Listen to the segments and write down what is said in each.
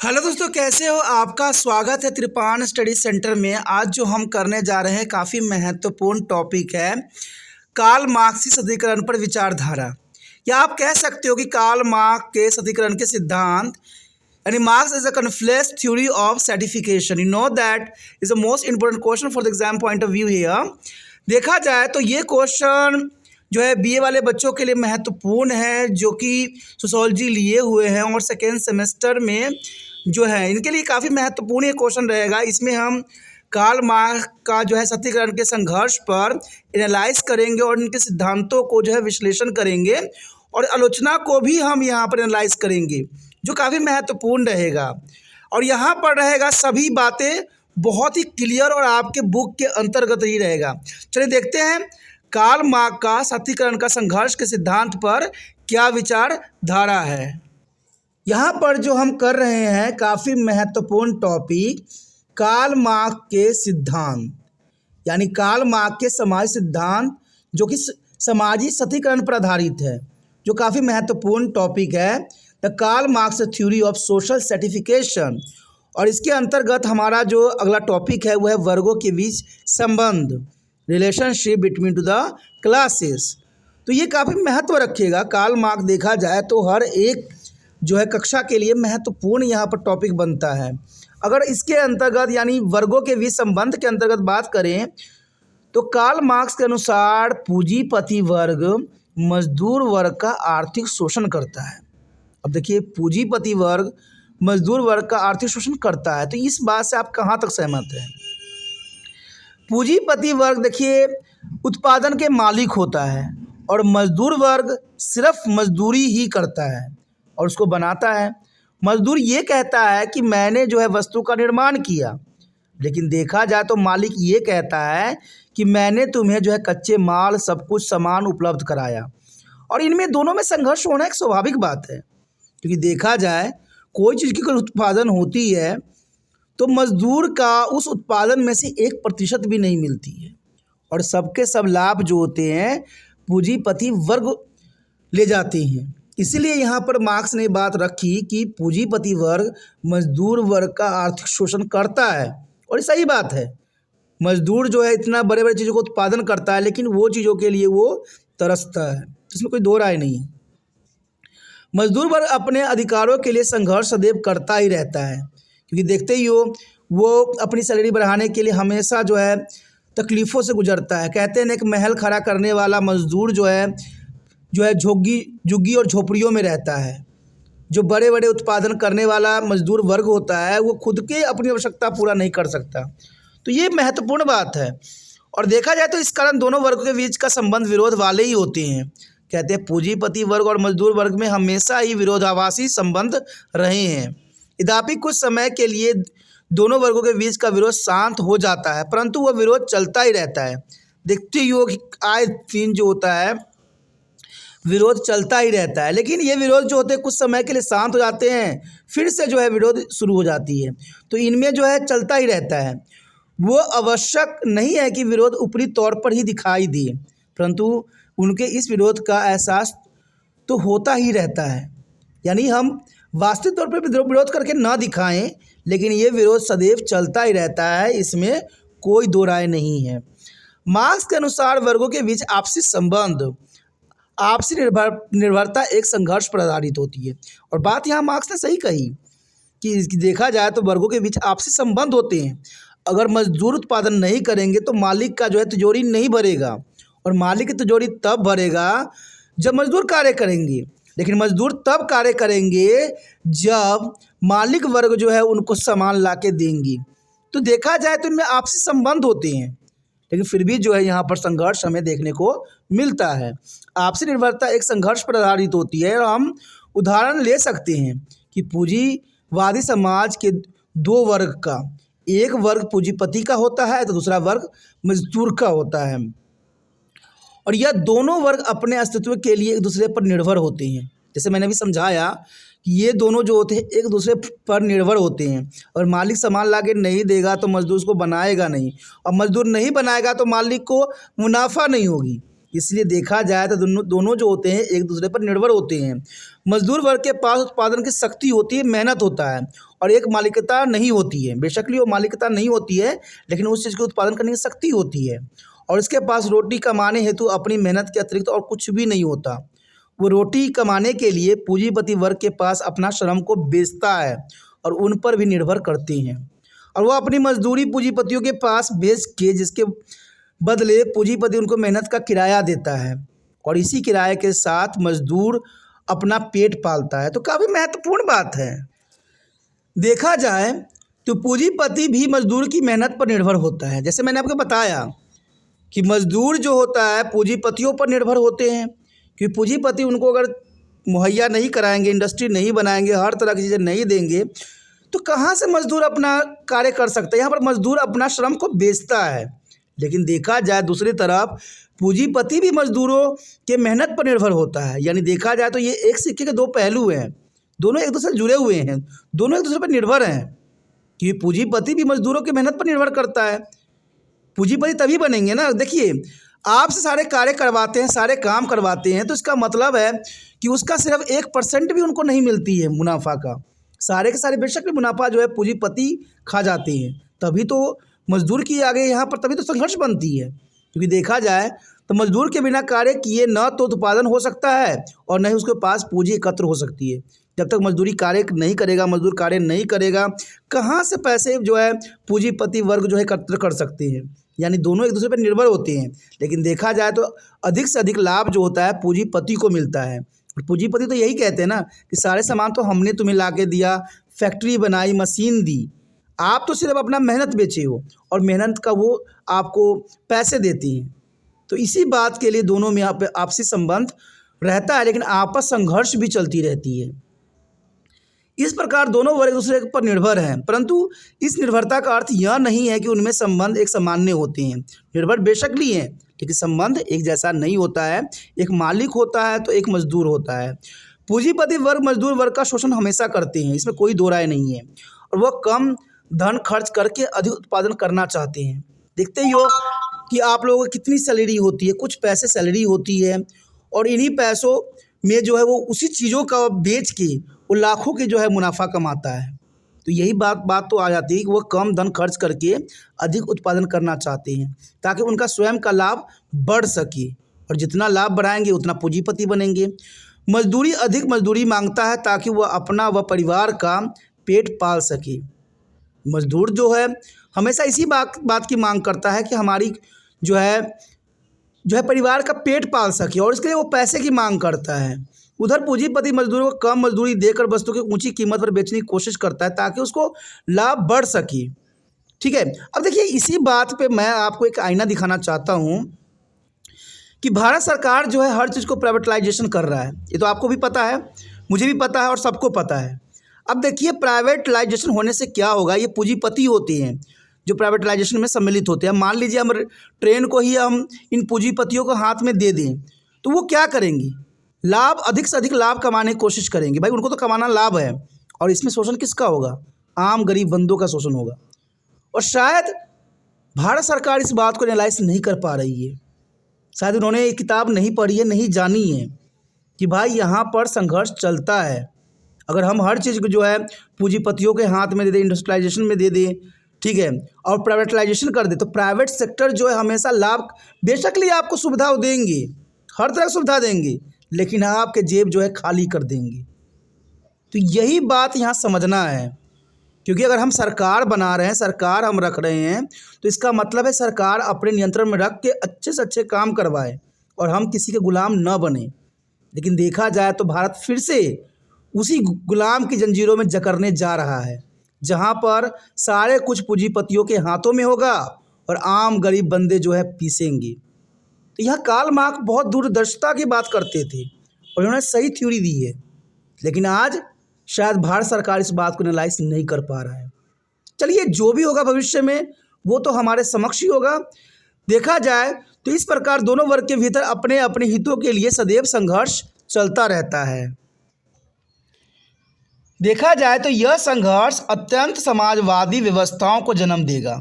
Hello दोस्तों, कैसे हो? आपका स्वागत है त्रिपान स्टडी सेंटर में। आज जो हम करने जा रहे हैं काफ़ी महत्वपूर्ण टॉपिक है कार्ल मार्क्स की सदीकरण पर विचारधारा, या आप कह सकते हो कि कार्ल मार्क्स के सदीकरण के सिद्धांत, यानी Marx is a complex theory of certification. You know that is the most important question for the exam point of view here. देखा जाए तो ये क्वेश्चन जो है बीए वाले बच्चों के लिए महत्वपूर्ण है, जो कि सोशियोलॉजी लिए हुए हैं और सेकेंड सेमेस्टर में जो है इनके लिए काफ़ी महत्वपूर्ण ये क्वेश्चन रहेगा। इसमें हम कार्ल मार्क्स का जो है सत्याग्रह के संघर्ष पर एनालाइज करेंगे और इनके सिद्धांतों को जो है विश्लेषण करेंगे और आलोचना को भी हम यहाँ पर एनालाइज करेंगे, जो काफ़ी महत्वपूर्ण रहेगा। और यहाँ पर रहेगा सभी बातें बहुत ही क्लियर और आपके बुक के अंतर्गत ही रहेगा। चलिए देखते हैं कार्ल मार्क्स का सत्याग्रह का संघर्ष के सिद्धांत पर क्या विचारधारा है। यहाँ पर जो हम कर रहे हैं काफ़ी महत्वपूर्ण टॉपिक कार्ल मार्क्स के सिद्धांत, यानी कार्ल मार्क्स के समाज सिद्धांत जो कि समाजी सत्याग्रह पर आधारित है, जो काफ़ी महत्वपूर्ण टॉपिक है the Karl Marx theory of social certification. और इसके अंतर्गत हमारा जो अगला टॉपिक है वह है वर्गों के बीच संबंध, relationship between two the classes. तो ये काफ़ी महत्व रखेगा। कार्ल मार्क्स देखा जाए तो हर एक जो है कक्षा के लिए महत्वपूर्ण यहाँ पर टॉपिक बनता है। अगर इसके अंतर्गत यानी वर्गों के बीच संबंध के अंतर्गत बात करें तो कार्ल मार्क्स के अनुसार पूंजीपति वर्ग मजदूर वर्ग का आर्थिक शोषण करता है। अब देखिए, पूंजीपति वर्ग मजदूर वर्ग का आर्थिक शोषण करता है, तो इस बात से आप कहाँ तक सहमत हैं? पूंजीपति वर्ग देखिए उत्पादन के मालिक होता है और मजदूर वर्ग सिर्फ मजदूरी ही करता है और उसको बनाता है। मजदूर ये कहता है कि मैंने जो है वस्तु का निर्माण किया, लेकिन देखा जाए तो मालिक ये कहता है कि मैंने तुम्हें जो है कच्चे माल सब कुछ सामान उपलब्ध कराया। और इनमें दोनों में संघर्ष होना एक स्वाभाविक बात है, क्योंकि देखा जाए कोई चीज़ की कोई उत्पादन होती है तो मजदूर का उस उत्पादन में से 1% भी नहीं मिलती है और सबके सब लाभ जो होते हैं पूंजीपति वर्ग ले जाते हैं। इसीलिए यहाँ पर मार्क्स ने बात रखी कि पूंजीपति वर्ग मजदूर वर्ग का आर्थिक शोषण करता है, और ये सही बात है। मजदूर जो है इतना बड़े बड़े चीज़ों को उत्पादन करता है, लेकिन वो चीज़ों के लिए वो तरसता है, इसमें कोई दो राय नहीं है। मजदूर वर्ग अपने अधिकारों के लिए संघर्ष सदैव करता ही रहता है, क्योंकि देखते ही हो वो अपनी सैलरी बढ़ाने के लिए हमेशा जो है तकलीफ़ों से गुजरता है। कहते हैं एक महल खड़ा करने वाला मजदूर जो है झुग्गी और झोपड़ियों में रहता है। जो बड़े बड़े उत्पादन करने वाला मजदूर वर्ग होता है वो खुद के अपनी आवश्यकता पूरा नहीं कर सकता। तो ये महत्वपूर्ण बात है। और देखा जाए तो इस कारण दोनों वर्गों के बीच का संबंध विरोध वाले ही होते हैं। कहते हैं पूंजीपति वर्ग और मजदूर वर्ग में हमेशा ही विरोधाभासी संबंध रहे हैं। यद्यपि कुछ समय के लिए दोनों वर्गों के बीच का विरोध शांत हो जाता है, परंतु वह विरोध चलता ही रहता है। देखते ही हो कि आए दिन जो होता है विरोध चलता ही रहता है, लेकिन ये विरोध जो होते हैं कुछ समय के लिए शांत हो जाते हैं, फिर से जो है विरोध शुरू हो जाती है। तो इनमें जो है चलता ही रहता है। वो आवश्यक नहीं है कि विरोध ऊपरी तौर पर ही दिखाई दे, परंतु उनके इस विरोध का एहसास तो होता ही रहता है। यानी हम वास्तविक तौर पर विरोध करके ना दिखाएं, लेकिन ये विरोध सदैव चलता ही रहता है, इसमें कोई दो राय नहीं है। मार्क्स के अनुसार वर्गों के बीच आपसी संबंध, आपसी निर्भरता एक संघर्ष पर आधारित होती है। और बात यहाँ मार्क्स ने सही कही कि देखा जाए तो वर्गों के बीच आपसी संबंध होते हैं। अगर मजदूर उत्पादन नहीं करेंगे तो मालिक का जो है तिजोरी नहीं भरेगा, और मालिक की तिजोरी तब भरेगा जब मजदूर कार्य करेंगे। लेकिन मजदूर तब कार्य करेंगे जब मालिक वर्ग जो है उनको सामान ला के देंगी। तो देखा जाए तो इनमें आपसी संबंध होते हैं, लेकिन फिर भी जो है यहाँ पर संघर्ष हमें देखने को मिलता है। आपसी निर्भरता एक संघर्ष पर आधारित होती है। और हम उदाहरण ले सकते हैं कि पूंजीवादी समाज के दो वर्ग का, एक वर्ग पूंजीपति का होता है तो दूसरा वर्ग मजदूर का होता है, और यह दोनों वर्ग अपने अस्तित्व के लिए एक दूसरे पर निर्भर होते हैं। जैसे मैंने भी समझाया कि ये दोनों जो होते हैं एक दूसरे पर निर्भर होते हैं, और मालिक सामान ला के नहीं देगा तो मजदूर उसको बनाएगा नहीं, और मजदूर नहीं बनाएगा तो मालिक को मुनाफा नहीं होगी। इसलिए देखा जाए तो दोनों दोनों जो होते हैं एक दूसरे पर निर्भर होते हैं। मजदूर वर्ग के पास उत्पादन की शक्ति होती है, मेहनत होता है और एक मालिकता नहीं होती है। बेशक वो मालिकता नहीं होती है, लेकिन उस चीज़ को उत्पादन करने की शक्ति होती है। और इसके पास रोटी कमाने हेतु अपनी मेहनत के अतिरिक्त और कुछ भी नहीं होता। वो रोटी कमाने के लिए पूंजीपति वर्ग के पास अपना श्रम को बेचता है और उन पर भी निर्भर करते हैं, और वह अपनी मजदूरी पूंजीपतियों के पास बेच के जिसके बदले पूंजीपति उनको मेहनत का किराया देता है, और इसी किराए के साथ मजदूर अपना पेट पालता है। तो काफ़ी महत्वपूर्ण बात है। देखा जाए तो पूंजीपति भी मजदूर की मेहनत पर निर्भर होता है। जैसे मैंने आपको बताया कि मजदूर जो होता है पूंजीपतियों पर निर्भर होते हैं, क्योंकि पूंजीपति उनको अगर मुहैया नहीं कराएंगे, इंडस्ट्री नहीं बनाएंगे, हर तरह की चीज़ें नहीं देंगे, तो कहाँ से मजदूर अपना कार्य कर सकता है। यहाँ पर मजदूर अपना श्रम को बेचता है। लेकिन देखा जाए दूसरी तरफ पूंजीपति भी मजदूरों के मेहनत पर निर्भर होता है। यानी देखा जाए तो ये एक सिक्के के दो पहलू हैं, दोनों एक दूसरे से जुड़े हुए हैं, दोनों एक दूसरे पर निर्भर हैं। कि पूंजीपति भी मजदूरों की मेहनत पर निर्भर करता है। पूंजीपति तभी बनेंगे ना, देखिए आपसे सारे कार्य करवाते हैं, सारे काम करवाते हैं, तो इसका मतलब है कि उसका सिर्फ 1% भी उनको नहीं मिलती है मुनाफा का। सारे के सारे बेशक भी मुनाफा जो है पूंजीपति खा जाते हैं। तभी तो मजदूर की आगे यहाँ पर तभी तो संघर्ष बनती है। क्योंकि देखा जाए तो मजदूर के बिना कार्य किए न तो उत्पादन हो सकता है और न ही उसके पास पूंजी एकत्र हो सकती है। जब तक मजदूरी कार्य नहीं करेगा, मजदूर कार्य नहीं करेगा, कहाँ से पैसे जो है पूंजीपति वर्ग जो है एकत्र कर सकते हैं। यानी दोनों एक दूसरे पर निर्भर होते हैं। लेकिन देखा जाए तो अधिक से अधिक लाभ जो होता है पूंजीपति को मिलता है। और पूंजीपति तो यही कहते हैं ना कि सारे सामान तो हमने तुम्हें ला के दिया, फैक्ट्री बनाई, मशीन दी, आप तो सिर्फ अपना मेहनत बेचे हो और मेहनत का वो आपको पैसे देती हैं। तो इसी बात के लिए दोनों में आपसी संबंध रहता है, लेकिन आपस संघर्ष भी चलती रहती है। इस प्रकार दोनों वर्ग एक दूसरे पर निर्भर हैं, परंतु इस निर्भरता का अर्थ यह नहीं है कि उनमें संबंध एक सामान्य होते हैं। निर्भर बेशक भी हैं, लेकिन संबंध एक जैसा नहीं होता है। एक मालिक होता है तो एक मजदूर होता है। पूंजीपति वर्ग मजदूर वर्ग का शोषण हमेशा करते हैं, इसमें कोई दो राय नहीं है, और वह कम धन खर्च करके अधिक उत्पादन करना चाहते हैं। देखते ही हो कि आप लोगों की कितनी सैलरी होती है, कुछ पैसे सैलरी होती है, और इन्हीं पैसों में जो है वो उसी चीज़ों का बेच के वो लाखों की जो है मुनाफा कमाता है। तो यही बात तो आ जाती है कि वो कम धन खर्च करके अधिक उत्पादन करना चाहते हैं ताकि उनका स्वयं का लाभ बढ़ सके, और जितना लाभ बढ़ाएंगे उतना पूंजीपति बनेंगे। मजदूरी अधिक मजदूरी मांगता है ताकि वह अपना व परिवार का पेट पाल सके। मजदूर जो है हमेशा इसी बात की मांग करता है कि हमारी जो है परिवार का पेट पाल सके, और इसके लिए वो पैसे की मांग करता है। उधर पूंजीपति मजदूरों को कम मजदूरी देकर वस्तु की ऊंची कीमत पर बेचने की कोशिश करता है ताकि उसको लाभ बढ़ सके। ठीक है, अब देखिए इसी बात पे मैं आपको एक आईना दिखाना चाहता हूँ कि भारत सरकार जो है हर चीज़ को प्राइवेटाइजेशन कर रहा है। ये तो आपको भी पता है, मुझे भी पता है और सबको पता है। अब देखिए प्राइवेटाइजेशन होने से क्या होगा, ये पूंजीपति होते हैं जो प्राइवेटाइजेशन में सम्मिलित होते हैं। मान लीजिए हम ट्रेन को ही हम इन पूंजीपतियों को हाथ में दे दें, तो वो क्या करेंगे, लाभ अधिक से अधिक लाभ कमाने की कोशिश करेंगे। भाई उनको तो कमाना लाभ है, और इसमें शोषण किसका होगा, आम गरीब बंदों का शोषण होगा। और शायद भारत सरकार इस बात को एनालाइज नहीं कर पा रही है, शायद उन्होंने ये किताब नहीं पढ़ी है, नहीं जानी है कि भाई यहाँ पर संघर्ष चलता है। अगर हम हर चीज़ को जो है पूंजीपतियों के हाथ में दे दें, इंडस्ट्रियलाइजेशन में दे दें, ठीक है, और प्राइवेटाइजेशन कर दे, तो प्राइवेट सेक्टर जो है हमेशा लाभ बेशक लिए आपको सुविधा देंगे, हर तरह की सुविधा देंगे, लेकिन आपके जेब जो है खाली कर देंगे। तो यही बात यहाँ समझना है, क्योंकि अगर हम सरकार बना रहे हैं, सरकार हम रख रहे हैं, तो इसका मतलब है सरकार अपने नियंत्रण में रख के अच्छे से अच्छे काम करवाए और हम किसी के गुलाम न बने। लेकिन देखा जाए तो भारत फिर से उसी गुलाम की जंजीरों में जकड़ने जा रहा है, जहाँ पर सारे कुछ पूंजीपतियों के हाथों में होगा और आम गरीब बंदे जो है पीसेंगे। तो यह कार्ल मार्क्स बहुत दूरदर्शिता की बात करते थे और उन्होंने सही थ्योरी दी है, लेकिन आज शायद भारत सरकार इस बात को एनालाइज नहीं कर पा रहा है। चलिए जो भी होगा भविष्य में वो तो हमारे समक्ष ही होगा। देखा जाए तो इस प्रकार दोनों वर्ग के भीतर अपने अपने हितों के लिए सदैव संघर्ष चलता रहता है। देखा जाए तो यह संघर्ष अत्यंत समाजवादी व्यवस्थाओं को जन्म देगा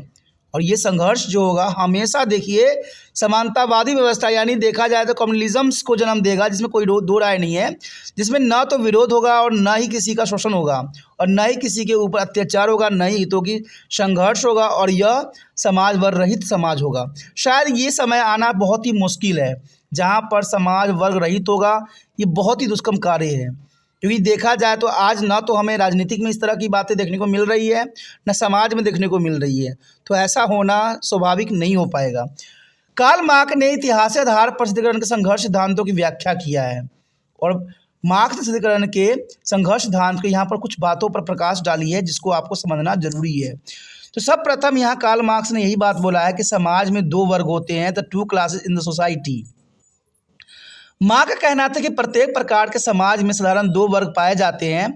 और ये संघर्ष जो होगा हमेशा देखिए समानतावादी व्यवस्था यानी देखा जाए तो कम्युनलिज्म्स को जन्म देगा, जिसमें कोई दो राय नहीं है, जिसमें ना तो विरोध होगा और ना ही किसी का शोषण होगा और ना ही किसी के ऊपर अत्याचार होगा, ना ही हितों की संघर्ष होगा और यह समाज वर्ग रहित समाज होगा। शायद ये समय आना बहुत ही मुश्किल है जहाँ पर समाज वर्ग रहित होगा। ये बहुत ही दुष्कर्म कार्य है, क्योंकि देखा जाए तो आज ना तो हमें राजनीतिक में इस तरह की बातें देखने को मिल रही है, न समाज में देखने को मिल रही है, तो ऐसा होना स्वाभाविक नहीं हो पाएगा। कार्ल मार्क्स ने इतिहास के आधार पर सशक्तिकरण के संघर्ष सिद्धांतों की व्याख्या किया है और मार्क्स ने सशक्तिकरण के संघर्ष सिद्धांत को यहाँ पर कुछ बातों पर प्रकाश डाली है जिसको आपको समझना जरूरी है। तो सब प्रथम यहाँ कार्ल मार्क्स ने यही बात बोला है कि समाज में दो वर्ग होते हैं, the two classes in the society. माँ का कहना था कि प्रत्येक प्रकार के समाज में साधारण दो वर्ग पाए जाते हैं।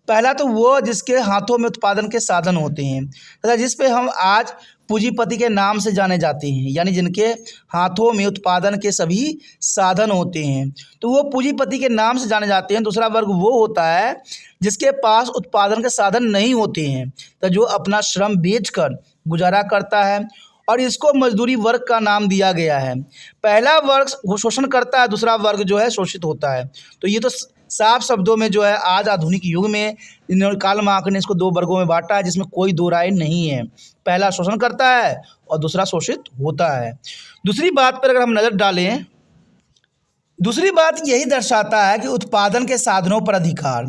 पहला तो वो जिसके हाथों में उत्पादन के साधन होते हैं तथा जिस पे हम आज पूंजीपति के नाम से जाने जाते हैं, यानी जिनके हाथों में उत्पादन के सभी साधन होते हैं तो वो पूंजीपति के नाम से जाने जाते हैं। दूसरा वर्ग वो होता है जिसके पास उत्पादन के साधन नहीं होते हैं तो जो अपना श्रम बेचकर गुजारा करता है और इसको मजदूरी वर्ग का नाम दिया गया है। पहला वर्ग शोषण करता है, दूसरा वर्ग जो है शोषित होता है। तो ये तो साफ शब्दों में जो है आज आधुनिक युग में कार्ल मार्क्स ने इसको दो वर्गों में बांटा है जिसमें कोई दो राय नहीं है। पहला शोषण करता है और दूसरा शोषित होता है। दूसरी बात पर अगर हम नज़र डालें, दूसरी बात यही दर्शाता है कि उत्पादन के साधनों पर अधिकार,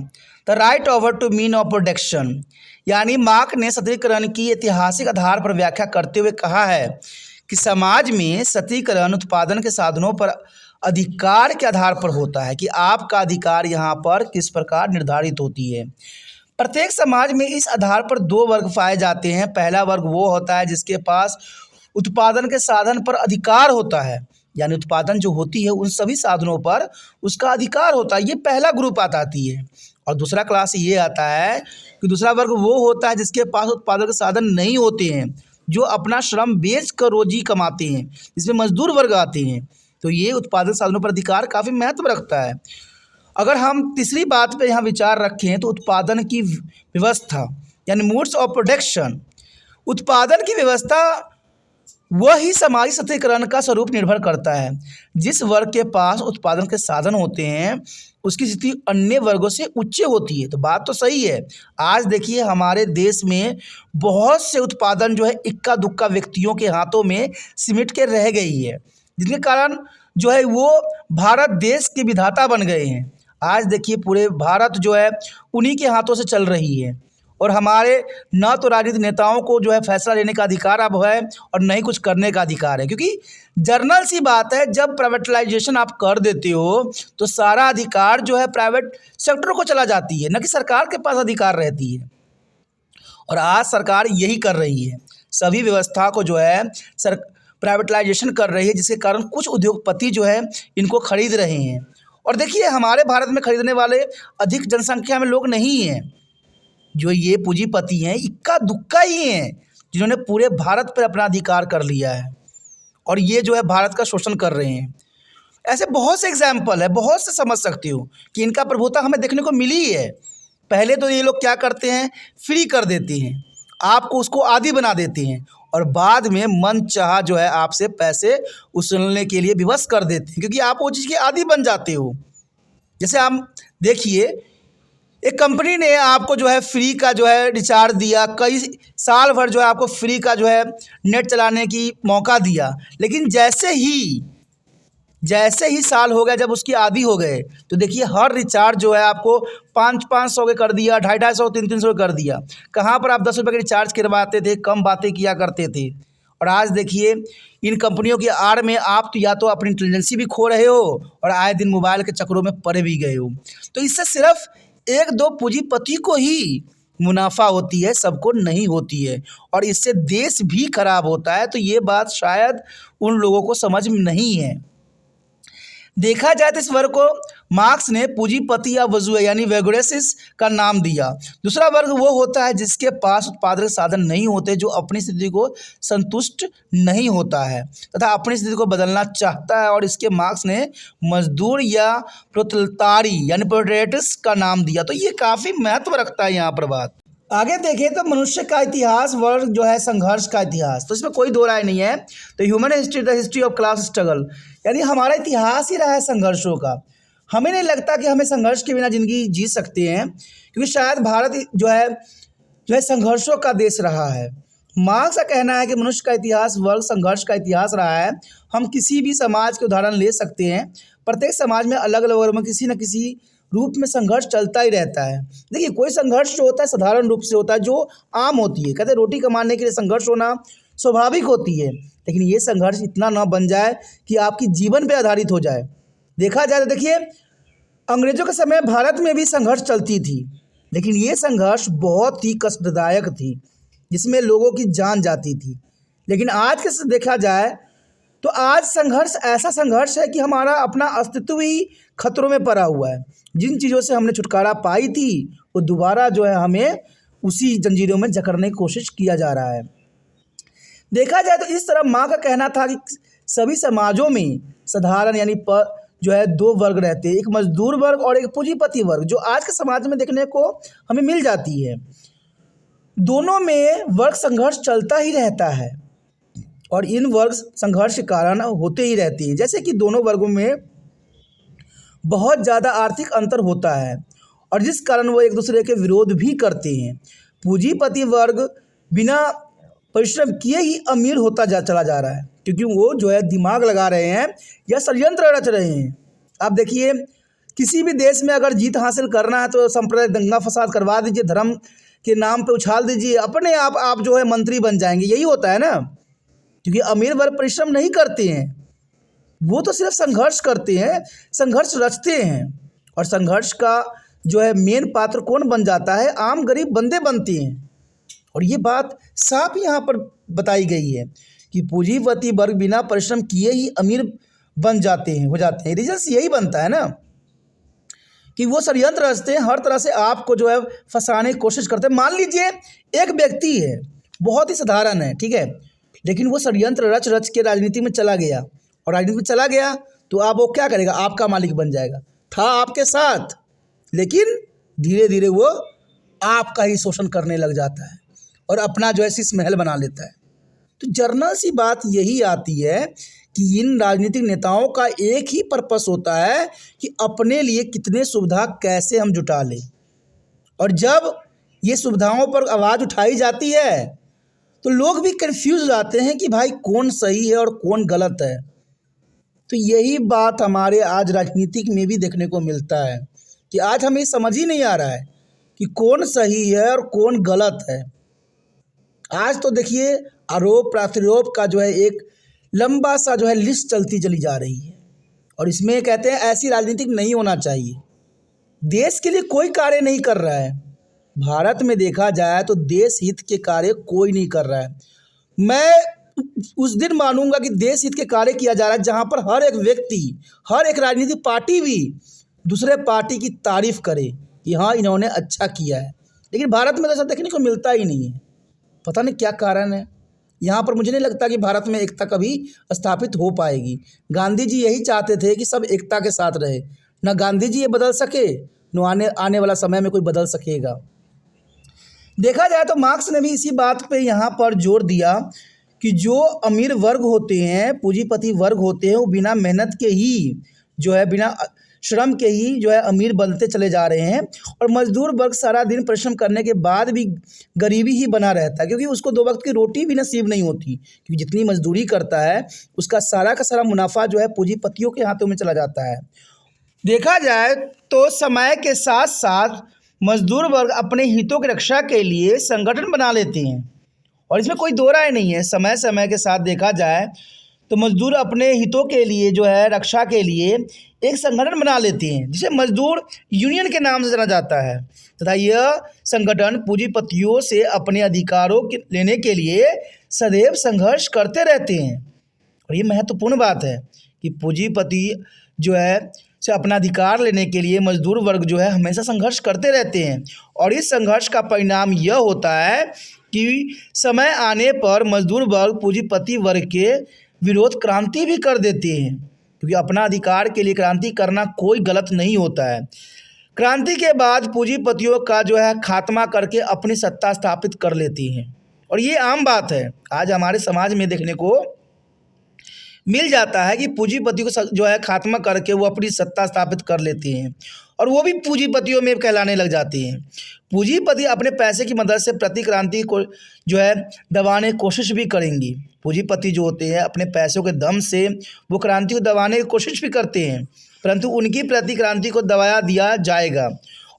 the right over to mean of production, यानी मार्क्स ने सशक्तिकरण की ऐतिहासिक आधार पर व्याख्या करते हुए कहा है कि समाज में सशक्तिकरण उत्पादन के साधनों पर अधिकार के आधार पर होता है कि आपका अधिकार यहाँ पर किस प्रकार निर्धारित होती है। प्रत्येक समाज में इस आधार पर दो वर्ग पाए जाते हैं। पहला वर्ग वो होता है जिसके पास उत्पादन के साधन पर अधिकार होता है, यानी उत्पादन जो होती है उन सभी साधनों पर उसका अधिकार होता है, ये पहला ग्रुप आती है। और दूसरा क्लास ये आता है कि दूसरा वर्ग वो होता है जिसके पास उत्पादन के साधन नहीं होते हैं, जो अपना श्रम बेच कर रोजी कमाते हैं, जिसमें मजदूर वर्ग आते हैं। तो ये उत्पादन साधनों पर अधिकार काफ़ी महत्व रखता है। अगर हम तीसरी बात पे यहाँ विचार रखें तो उत्पादन की व्यवस्था यानी मोड्स ऑफ प्रोडक्शन, उत्पादन की व्यवस्था वही समाजी सशक्तिकरण का स्वरूप निर्भर करता है। जिस वर्ग के पास उत्पादन के साधन होते हैं उसकी स्थिति अन्य वर्गों से उच्च होती है। तो बात तो सही है। आज देखिए हमारे देश में बहुत से उत्पादन जो है इक्का दुक्का व्यक्तियों के हाथों में सिमट के रह गई है, जिसके कारण जो है वो भारत देश के विधाता बन गए हैं। आज देखिए पूरे भारत जो है उन्हीं के हाथों से चल रही है और हमारे न तो राजनीतिक नेताओं को जो है फैसला लेने का अधिकार अब है और न ही कुछ करने का अधिकार है, क्योंकि जर्नल सी बात है जब प्राइवेटलाइजेशन आप कर देते हो तो सारा अधिकार जो है प्राइवेट सेक्टर को चला जाती है, न कि सरकार के पास अधिकार रहती है। और आज सरकार यही कर रही है, सभी व्यवस्था को जो है प्राइवेटलाइजेशन कर रही है, जिसके कारण कुछ उद्योगपति जो है इनको खरीद रहे हैं। और देखिए हमारे भारत में खरीदने वाले अधिक जनसंख्या में लोग नहीं हैं, जो ये पूंजीपति हैं इक्का दुक्का ही हैं जिन्होंने पूरे भारत पर अपना अधिकार कर लिया है और ये जो है भारत का शोषण कर रहे हैं। ऐसे बहुत से एग्जाम्पल है, बहुत से समझ सकते हो कि इनका प्रभुता हमें देखने को मिली है। पहले तो ये लोग क्या करते हैं, फ्री कर देते हैं, आपको उसको आदी बना देते हैं और बाद में मन चाहा जो है आपसे पैसे उसूलने के लिए विवश कर देते हैं, क्योंकि आप वो चीज़ के आदी बन जाते हो। जैसे आप देखिए एक कंपनी ने आपको जो है फ्री का जो है रिचार्ज दिया, कई साल भर जो है आपको फ्री का जो है नेट चलाने की मौका दिया, लेकिन जैसे ही साल हो गया, जब उसकी आदी हो गए तो देखिए हर रिचार्ज जो है आपको 500 के कर दिया, 250, 300 कर दिया। कहाँ पर आप 10 रुपये के रिचार्ज करवाते थे, कम बातें किया करते थे। और आज देखिए इन कंपनियों की आड़ में आप तो या तो अपनी इंटेलिजेंसी भी खो रहे हो और आए दिन मोबाइल के चक्करों में पड़े भी गए हो। तो इससे सिर्फ एक दो पूंजीपति को ही मुनाफा होती है, सबको नहीं होती है और इससे देश भी खराब होता है। तो ये बात शायद उन लोगों को समझ में नहीं है। देखा जाए तो इस वर्ग को मार्क्स ने पूंजीपति या वजूह यानी वैगोरेसिस का नाम दिया। दूसरा वर्ग वो होता है जिसके पास उत्पादक साधन नहीं होते, जो अपनी स्थिति को संतुष्ट नहीं होता है तथा अपनी स्थिति को बदलना चाहता है, और इसके मार्क्स ने मजदूर या प्रोलेटारी यानी प्रोलेटारिएट्स का नाम दिया। तो ये काफ़ी महत्व रखता है यहाँ पर बात। आगे देखें तो मनुष्य का इतिहास वर्ग जो है संघर्ष का इतिहास, तो इसमें कोई दो राय नहीं है। तो human history the history of class struggle, यानी हमारा इतिहास ही रहा है संघर्षों का। हमें नहीं लगता कि हमें संघर्ष के बिना ज़िंदगी जी सकते हैं, क्योंकि शायद भारत जो है संघर्षों का देश रहा है। मार्क्स का कहना है कि मनुष्य का इतिहास वर्ग संघर्ष का इतिहास रहा है। हम किसी भी समाज के उदाहरण ले सकते हैं। प्रत्येक समाज में अलग अलग वर्ग में किसी न किसी रूप में संघर्ष चलता ही रहता है। देखिए, कोई संघर्ष जो होता है साधारण रूप से होता है, जो आम होती है। कहते हैं रोटी कमाने के लिए संघर्ष होना स्वाभाविक होती है, लेकिन ये संघर्ष इतना ना बन जाए कि आपकी जीवन पे आधारित हो जाए। देखा जाए तो देखिए, अंग्रेजों के समय भारत में भी संघर्ष चलती थी, लेकिन ये संघर्ष बहुत ही कष्टदायक थी, जिसमें लोगों की जान जाती थी। लेकिन आज के से देखा जाए तो आज संघर्ष ऐसा संघर्ष है कि हमारा अपना अस्तित्व ही खतरों में पड़ा हुआ है। जिन चीज़ों से हमने छुटकारा पाई थी, वो दोबारा जो है हमें उसी जंजीरों में जकड़ने की कोशिश किया जा रहा है। देखा जाए तो इस तरह माँ का कहना था कि सभी समाजों में साधारण यानी जो है दो वर्ग रहते हैं, एक मजदूर वर्ग और एक पूंजीपति वर्ग, जो आज के समाज में देखने को हमें मिल जाती है। दोनों में वर्ग संघर्ष चलता ही रहता है और इन वर्ग संघर्ष के कारण होते ही रहते हैं। जैसे कि दोनों वर्गों में बहुत ज़्यादा आर्थिक अंतर होता है और जिस कारण वो एक दूसरे के विरोध भी करते हैं। पूंजीपति वर्ग बिना परिश्रम किए ही अमीर होता चला जा रहा है, क्योंकि वो जो है दिमाग लगा रहे हैं या षड्यंत्र रच रहे हैं। आप देखिए, किसी भी देश में अगर जीत हासिल करना है तो सांप्रदायिक दंगा फसाद करवा दीजिए, धर्म के नाम पे उछाल दीजिए, अपने आप जो है मंत्री बन जाएंगे। यही होता है ना, क्योंकि अमीर वर्ग परिश्रम नहीं करते हैं, वो तो सिर्फ संघर्ष करते हैं, संघर्ष रचते हैं। और संघर्ष का जो है मेन पात्र कौन बन जाता है? आम गरीब बंदे बनते हैं। और ये बात साफ यहाँ पर बताई गई है कि पूंजीपति वर्ग बिना परिश्रम किए ही अमीर बन जाते हैं, हो जाते हैं। रीजन यही बनता है ना कि वो षड्यंत्र रचते हैं, हर तरह से आपको जो है फंसाने की कोशिश करते हैं। मान लीजिए एक व्यक्ति है, बहुत ही साधारण है, ठीक है, लेकिन वो षड्यंत्र रच रच के राजनीति में चला गया, और राजनीति में चला गया तो आप वो क्या करेगा? आपका मालिक बन जाएगा। था आपके साथ, लेकिन धीरे धीरे वो आपका ही शोषण करने लग जाता है और अपना जो है शीश महल बना लेता है। तो जर्नल सी बात यही आती है कि इन राजनीतिक नेताओं का एक ही पर्पस होता है कि अपने लिए कितने सुविधा कैसे हम जुटा लें, और जब ये सुविधाओं पर आवाज़ उठाई जाती है तो लोग भी कंफ्यूज हो जाते हैं कि भाई कौन सही है और कौन गलत है। तो यही बात हमारे आज राजनीतिक में भी देखने को मिलता है कि आज हमें समझ ही नहीं आ रहा है कि कौन सही है और कौन गलत है। आज तो देखिए, आरोप प्रत्यारोप का जो है एक लंबा सा जो है लिस्ट चलती चली जा रही है, और इसमें कहते हैं ऐसी राजनीतिक नहीं होना चाहिए। देश के लिए कोई कार्य नहीं कर रहा है। भारत में देखा जाए तो देश हित के कार्य कोई नहीं कर रहा है। मैं उस दिन मानूंगा कि देश हित के कार्य किया जा रहा है जहां पर हर एक व्यक्ति, हर एक राजनीतिक पार्टी भी दूसरे पार्टी की तारीफ करे कि हाँ इन्होंने अच्छा किया है। लेकिन भारत में तो ऐसा देखने को मिलता ही नहीं है। पता नहीं क्या कारण है। यहाँ पर मुझे नहीं लगता कि भारत में एकता कभी स्थापित हो पाएगी। गांधी जी यही चाहते थे कि सब एकता के साथ रहे। न गांधी जी ये बदल सके, न आने वाला समय में कोई बदल सकेगा। देखा जाए तो मार्क्स ने भी इसी बात पे यहाँ पर जोर दिया कि जो अमीर वर्ग होते हैं, पूंजीपति वर्ग होते हैं, वो बिना मेहनत के ही जो है, बिना श्रम के ही जो है अमीर बनते चले जा रहे हैं, और मजदूर वर्ग सारा दिन परिश्रम करने के बाद भी गरीबी ही बना रहता है, क्योंकि उसको दो वक्त की रोटी भी नसीब नहीं होती। क्योंकि जितनी मजदूरी करता है उसका सारा का सारा मुनाफा जो है पूंजीपतियों के हाथों में चला जाता है। देखा जाए तो समय के साथ साथ मजदूर वर्ग अपने हितों की रक्षा के लिए संगठन बना लेते हैं, और इसमें कोई दो राय नहीं है। समय समय के साथ देखा जाए तो मजदूर अपने हितों के लिए जो है रक्षा के लिए एक संगठन बना लेते हैं, जिसे मजदूर यूनियन के नाम से जाना जाता है, तथा यह संगठन पूंजीपतियों से अपने अधिकारों के लेने के लिए सदैव संघर्ष करते रहते हैं। और ये महत्वपूर्ण बात है कि पूंजीपति जो है से अपना अधिकार लेने के लिए मजदूर वर्ग जो है हमेशा संघर्ष करते रहते हैं, और इस संघर्ष का परिणाम यह होता है कि समय आने पर मजदूर वर्ग पूंजीपति वर्ग के विरोध क्रांति भी कर देते हैं, क्योंकि अपना अधिकार के लिए क्रांति करना कोई गलत नहीं होता है। क्रांति के बाद पूंजीपतियों का जो है खात्मा करके अपनी सत्ता स्थापित कर लेती हैं, और ये आम बात है, आज हमारे समाज में देखने को मिल जाता है कि पूंजीपति को जो है खात्मा करके वो अपनी सत्ता स्थापित कर लेती हैं, और वो भी पूंजीपतियों में कहलाने लग जाती हैं। पूंजीपति अपने पैसे की मदद से प्रतिक्रांति को जो है दबाने की कोशिश भी करेंगी। पूंजीपति जो होते हैं अपने पैसों के दम से वो क्रांति को दबाने की कोशिश भी करते हैं, परंतु उनकी प्रतिक्रांति को दबाया दिया जाएगा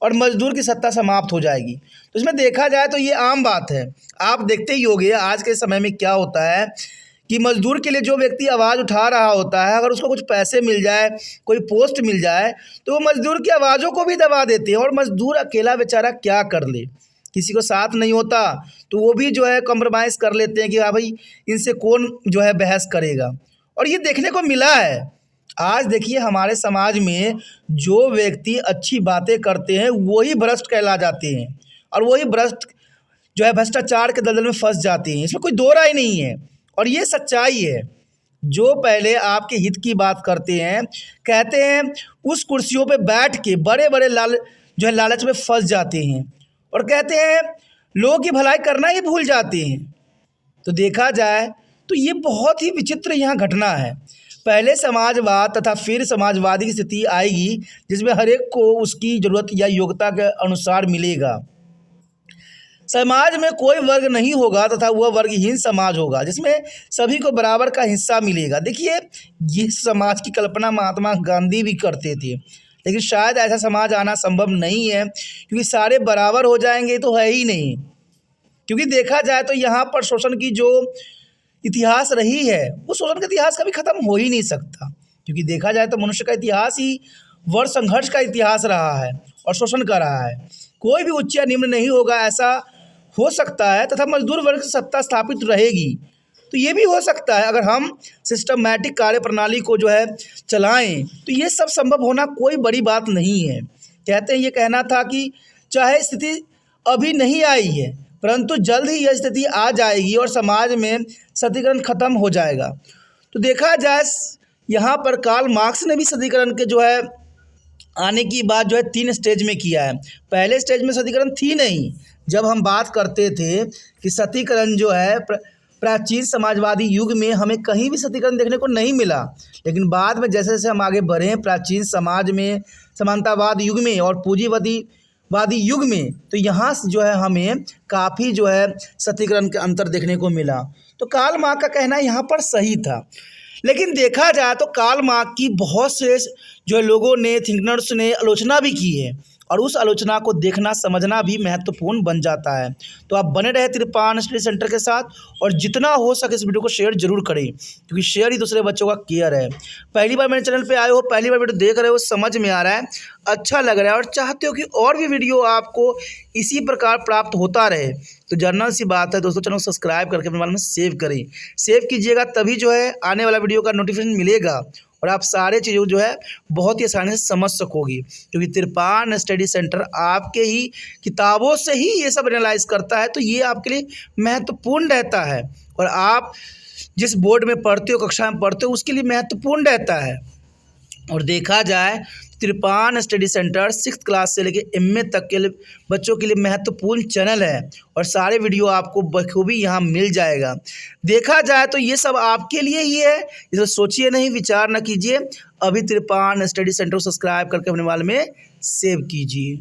और मजदूर की सत्ता समाप्त हो जाएगी। तो इसमें देखा जाए तो ये आम बात है। आप देखते ही होंगे आज के समय में क्या होता है कि मजदूर के लिए जो व्यक्ति आवाज़ उठा रहा होता है, अगर उसको कुछ पैसे मिल जाए, कोई पोस्ट मिल जाए, तो वो मजदूर की आवाज़ों को भी दबा देते हैं, और मजदूर अकेला बेचारा क्या कर ले, किसी को साथ नहीं होता तो वो भी जो है कॉम्प्रोमाइज़ कर लेते हैं कि हाँ भाई इनसे कौन जो है बहस करेगा। और ये देखने को मिला है। आज देखिए हमारे समाज में जो व्यक्ति अच्छी बातें करते हैं वही भ्रष्ट कहला जाते हैं, और वही भ्रष्ट जो है भ्रष्टाचार के दलदल में फंस जाते हैं। इसमें कोई दो राय नहीं है, और ये सच्चाई है। जो पहले आपके हित की बात करते हैं, कहते हैं, उस कुर्सियों पे बैठ के बड़े बड़े लालच में फंस जाते हैं, और कहते हैं लोगों की भलाई करना ही भूल जाते हैं। तो देखा जाए तो ये बहुत ही विचित्र यहाँ घटना है। पहले समाजवाद तथा फिर समाजवादी की स्थिति आएगी जिसमें हर एक को उसकी ज़रूरत या योग्यता के अनुसार मिलेगा। समाज में कोई वर्ग नहीं होगा तथा वह वर्गहीन समाज होगा जिसमें सभी को बराबर का हिस्सा मिलेगा। देखिए ये समाज की कल्पना महात्मा गांधी भी करते थे, लेकिन शायद ऐसा समाज आना संभव नहीं है, क्योंकि सारे बराबर हो जाएंगे तो है ही नहीं। क्योंकि देखा जाए तो यहाँ पर शोषण की जो इतिहास रही है वो शोषण का इतिहास कभी ख़त्म हो ही नहीं सकता, क्योंकि देखा जाए तो मनुष्य का इतिहास ही वर्ग संघर्ष का इतिहास रहा है और शोषण का रहा है। कोई भी उच्च या निम्न नहीं होगा, ऐसा हो सकता है, तथा मजदूर वर्ग की सत्ता स्थापित रहेगी। तो ये भी हो सकता है अगर हम सिस्टमैटिक कार्य प्रणाली को जो है चलाएं, तो ये सब संभव होना कोई बड़ी बात नहीं है। कहते हैं ये कहना था कि चाहे स्थिति अभी नहीं आई है, परंतु जल्द ही यह स्थिति आ जाएगी और समाज में सतीकरण खत्म हो जाएगा। तो देखा जाए यहाँ पर कार्ल मार्क्स ने भी सतीकरण के जो है आने की बात जो है 3 स्टेज में किया है। पहले स्टेज में सतीकरण थी नहीं। जब हम बात करते थे कि सतीकरण जो है प्राचीन समाजवादी युग में हमें कहीं भी सतीकरण देखने को नहीं मिला, लेकिन बाद में जैसे जैसे हम आगे बढ़े प्राचीन समाज में, समानतावाद युग में और पूंजीवादी युग में, तो यहाँ से जो है हमें काफ़ी जो है सतीकरण के अंतर देखने को मिला। तो कार्ल मार्क्स का कहना यहाँ पर सही था, लेकिन देखा जाए तो कार्ल मार्क्स की बहुत से जो लोगों ने, थिंकर्स ने आलोचना भी की है, और उस आलोचना को देखना समझना भी महत्वपूर्ण बन जाता है। तो आप बने रहे तिरपान स्टडी सेंटर के साथ, और जितना हो सके इस वीडियो को शेयर जरूर करें, क्योंकि शेयर ही दूसरे बच्चों का केयर है। पहली बार मेरे चैनल पे आए हो, पहली बार वीडियो देख रहे हो, समझ में आ रहा है, अच्छा लग रहा है और चाहते हो कि और भी वीडियो आपको इसी प्रकार प्राप्त होता रहे, तो जनरल सी बात है दोस्तों, चैनल को सब्सक्राइब करके अपने मोबाइल में सेव करें। सेव कीजिएगा तभी जो है आने वाला वीडियो का नोटिफिकेशन मिलेगा, और आप सारे चीज़ों जो है बहुत ही आसानी से समझ सकोगी, क्योंकि तिरपान स्टडी सेंटर आपके ही किताबों से ही ये सब एनालाइज करता है। तो ये आपके लिए महत्वपूर्ण रहता है, और आप जिस बोर्ड में पढ़ते हो, कक्षा में पढ़ते हो, उसके लिए महत्वपूर्ण रहता है। और देखा जाए तिरपान स्टडी सेंटर 6th क्लास से लेकर MA तक के लिए बच्चों के लिए महत्वपूर्ण चैनल है, और सारे वीडियो आपको बखूबी यहाँ मिल जाएगा। देखा जाए तो ये सब आपके लिए ही है, इसे सोचिए नहीं, विचार न कीजिए, अभी तिरपान स्टडी सेंटर को सब्सक्राइब करके अपने मोबाइल में सेव कीजिए।